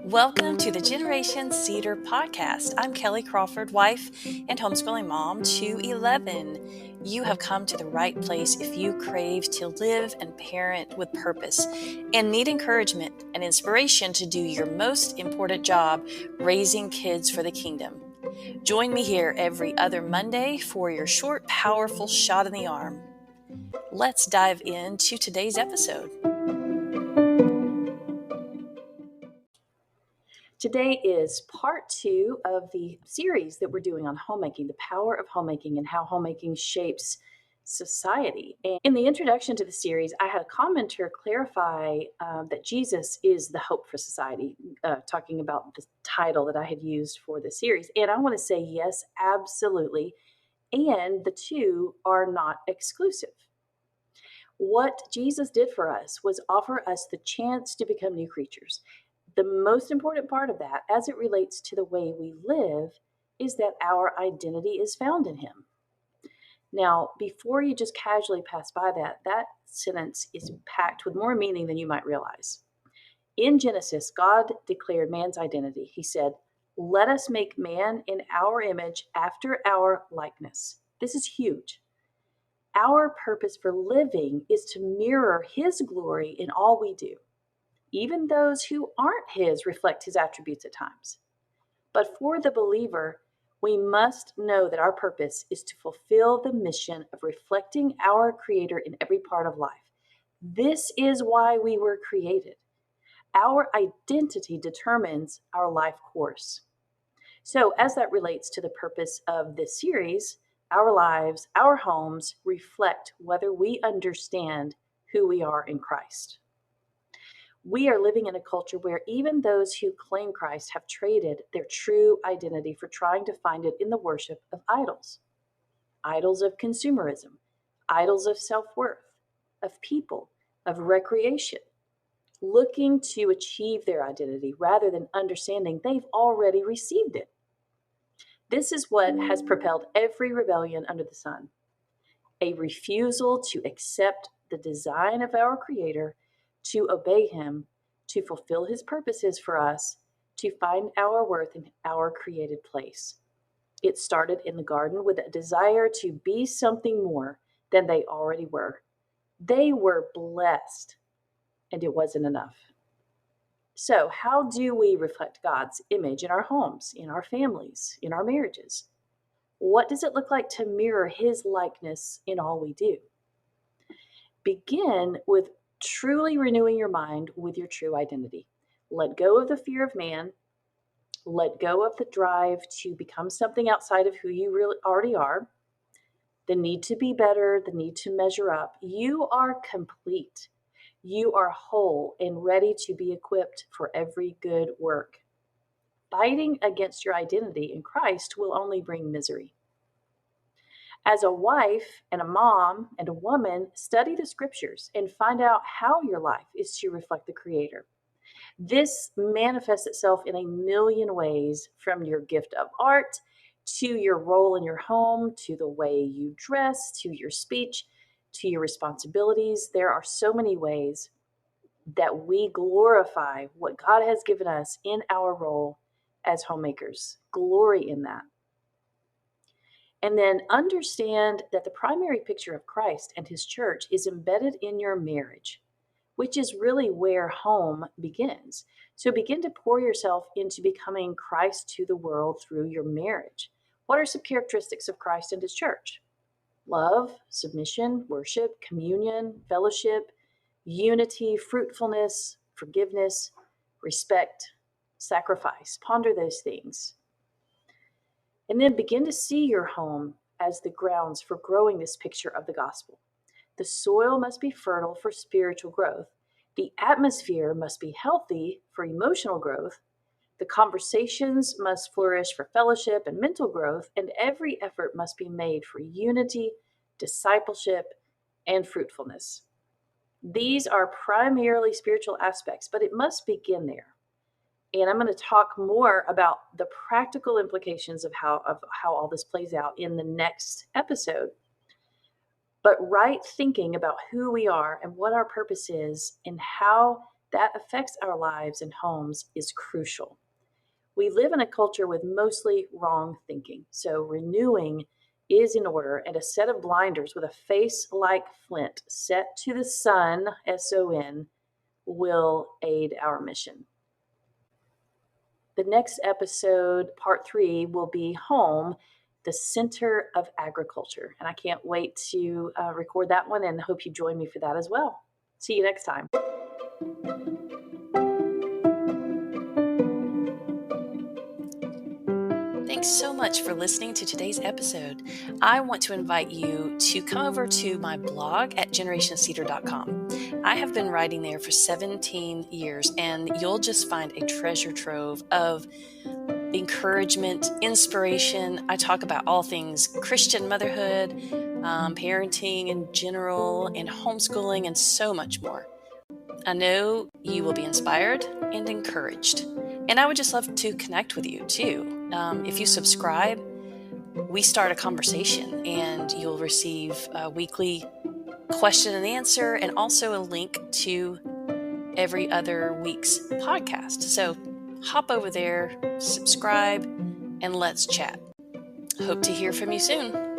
Welcome to the Generation Cedar podcast. I'm Kelly Crawford, wife and homeschooling mom to 11. You have come to the right place if you crave to live and parent with purpose and need encouragement and inspiration to do your most important job, raising kids for the kingdom. Join me here every other Monday for your short, powerful shot in the arm. Let's dive into today's episode. Today is part 2 of the series that we're doing on homemaking, the power of homemaking and how homemaking shapes society. And in the introduction to the series, I had a commenter clarify that Jesus is the hope for society, talking about the title that I had used for the series. And I want to say yes, absolutely. And the two are not exclusive. What Jesus did for us was offer us the chance to become new creatures. The most important part of that, as it relates to the way we live, is that our identity is found in Him. Now, before you just casually pass by that sentence is packed with more meaning than you might realize. In Genesis, God declared man's identity. He said, "Let us make man in our image after our likeness." This is huge. Our purpose for living is to mirror His glory in all we do. Even those who aren't His reflect His attributes at times. But for the believer, we must know that our purpose is to fulfill the mission of reflecting our Creator in every part of life. This is why we were created. Our identity determines our life course. So, as that relates to the purpose of this series, our lives, our homes reflect whether we understand who we are in Christ. We are living in a culture where even those who claim Christ have traded their true identity for trying to find it in the worship of idols. Idols of consumerism, idols of self-worth, of people, of recreation, looking to achieve their identity rather than understanding they've already received it. This is what has propelled every rebellion under the sun. A refusal to accept the design of our Creator, to obey Him, to fulfill His purposes for us, to find our worth in our created place. It started in the garden with a desire to be something more than they already were. They were blessed, and it wasn't enough. So, how do we reflect God's image in our homes, in our families, in our marriages? What does it look like to mirror His likeness in all we do? Begin with truly renewing your mind with your true identity. Let go of the fear of man. Let go of the drive to become something outside of who you really already are. The need to be better, the need to measure up. You are complete. You are whole and ready to be equipped for every good work. Fighting against your identity in Christ will only bring misery. As a wife and a mom and a woman, study the scriptures and find out how your life is to reflect the Creator. This manifests itself in a million ways, from your gift of art, to your role in your home, to the way you dress, to your speech, to your responsibilities. There are so many ways that we glorify what God has given us in our role as homemakers. Glory in that. And then understand that the primary picture of Christ and His church is embedded in your marriage, which is really where home begins. So begin to pour yourself into becoming Christ to the world through your marriage. What are some characteristics of Christ and His church? Love, submission, worship, communion, fellowship, unity, fruitfulness, forgiveness, respect, sacrifice. Ponder those things. And then begin to see your home as the grounds for growing this picture of the gospel. The soil must be fertile for spiritual growth. The atmosphere must be healthy for emotional growth. The conversations must flourish for fellowship and mental growth, and every effort must be made for unity, discipleship, and fruitfulness. These are primarily spiritual aspects, but it must begin there. And I'm going to talk more about the practical implications of how all this plays out in the next episode. But right thinking about who we are and what our purpose is and how that affects our lives and homes is crucial. We live in a culture with mostly wrong thinking, so renewing is in order, and a set of blinders with a face like flint set to the sun, SON, will aid our mission. The next episode, part 3, will be Home, the Center of Agriculture. And I can't wait to record that one and hope you join me for that as well. See you next time. Thanks so much for listening to today's episode. I want to invite you to come over to my blog at generationscedar.com. I have been writing there for 17 years, and you'll just find a treasure trove of encouragement, inspiration. I talk about all things Christian motherhood, parenting in general, and homeschooling, and so much more. I know you will be inspired and encouraged. And I would just love to connect with you too. If you subscribe, we start a conversation and you'll receive a weekly question and answer and also a link to every other week's podcast. So hop over there, subscribe, and let's chat. Hope to hear from you soon.